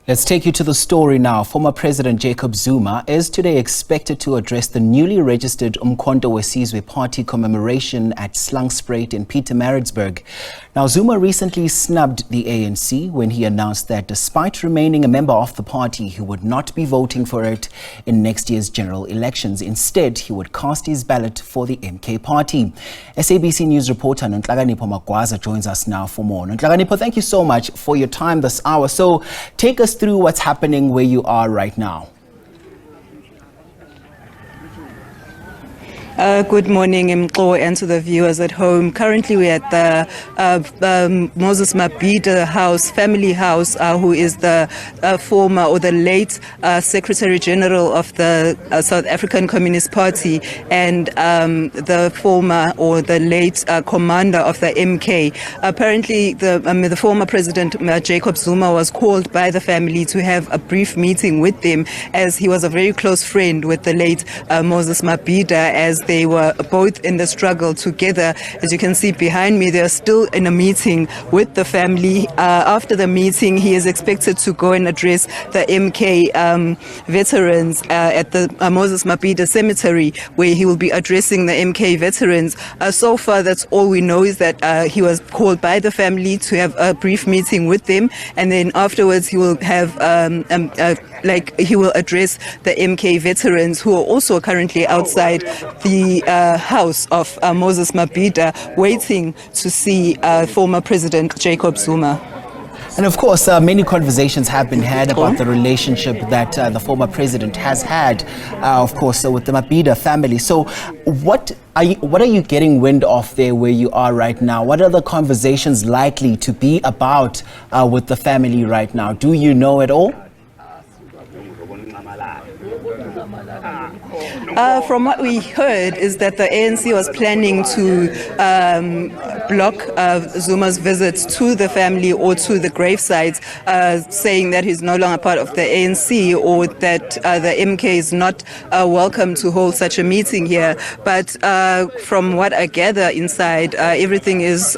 Let's take you to the story now. Former President Jacob Zuma is today expected to address the newly registered uMkhonto Sizwe party commemoration at Slangspruit in Pietermaritzburg. Now, Zuma recently snubbed the ANC when he announced that despite remaining a member of the party, he would not be voting for it in next year's general elections. Instead, he would cast his ballot for the MK party. SABC News reporter Nohlakanipho Magwaza joins us now for more. Nohlakanipho, thank you so much for your time this hour. So take us through what's happening where you are right now. Good morning, uMkhonto, and to the viewers at home. Currently, we're at the Moses Mabhida house, family house, who is the former or the late Secretary General of the South African Communist Party and the former or the late commander of the MK. Apparently, the former President Jacob Zuma was called by the family to have a brief meeting with them, as he was a very close friend with the late Moses Mabhida, as they were both in the struggle together. As you can see behind me, they are still in a meeting with the family. After the meeting, he is expected to go and address the MK veterans at the Moses Mabhida cemetery, where he will be addressing the MK veterans. So far, that's all we know, is that he was called by the family to have a brief meeting with them, and then afterwards he will have he will address the MK veterans who are also currently outside the house of Moses Mabhida, waiting to see former President Jacob Zuma. And of course, many conversations have been had about the relationship that the former president has had, of course, with the Mabhida family. So what are you getting wind of there where you are right now? What are the conversations likely to be about with the family right now? Do you know at all? From what we heard is that the ANC was planning to block Zuma's visits to the family or to the gravesites, saying that he's no longer part of the ANC, or that the MK is not welcome to hold such a meeting here. But from what I gather inside, everything is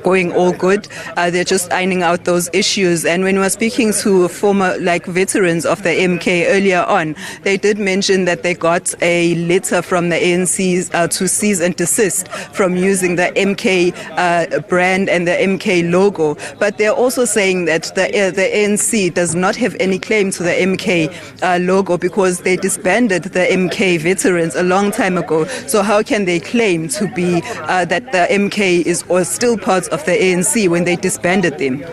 going all good. They're just ironing out those issues. And when we were speaking to former veterans of the MK earlier on, they did mention that they got a letter from the ANC to cease and desist from using the MK brand and the MK logo. But they're also saying that the ANC does not have any claim to the MK logo, because they disbanded the MK veterans a long time ago. So how can they claim to be that the MK is still part of the ANC when they disbanded them?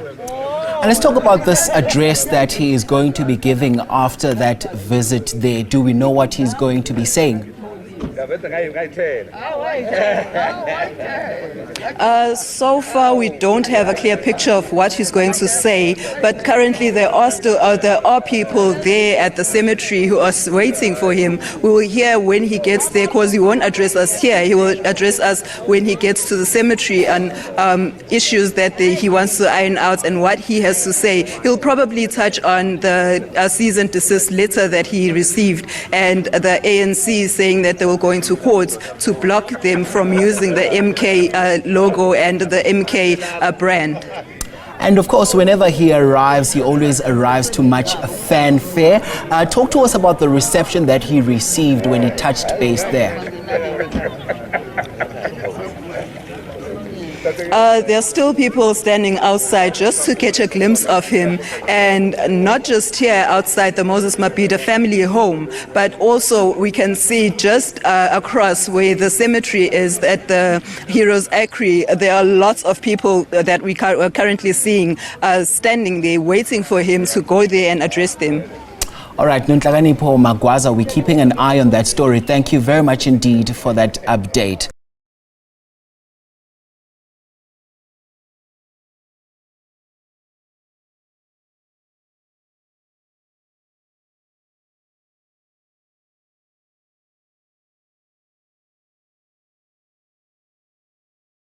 And let's talk about this address that he is going to be giving after that visit there. Do we know what he's going to be saying? So far, we don't have a clear picture of what he's going to say, but currently there are people there at the cemetery who are waiting for him. We will hear when he gets there, because he won't address us here. He will address us when he gets to the cemetery, and issues that he wants to iron out and what he has to say. He'll probably touch on the cease and desist letter that he received, and the ANC saying that they will go into court to block them from using the MK logo and the MK brand. And of course, whenever he arrives, he always arrives to much fanfare. Talk to us about the reception that he received when he touched base there. There are still people standing outside just to catch a glimpse of him, and not just here outside the Moses Mabhida family home, but also we can see just across where the cemetery is at the Heroes Acre. There are lots of people that we are currently seeing standing there waiting for him to go there and address them. All right, Nohlakanipho Magwaza, we're keeping an eye on that story. Thank you very much indeed for that update.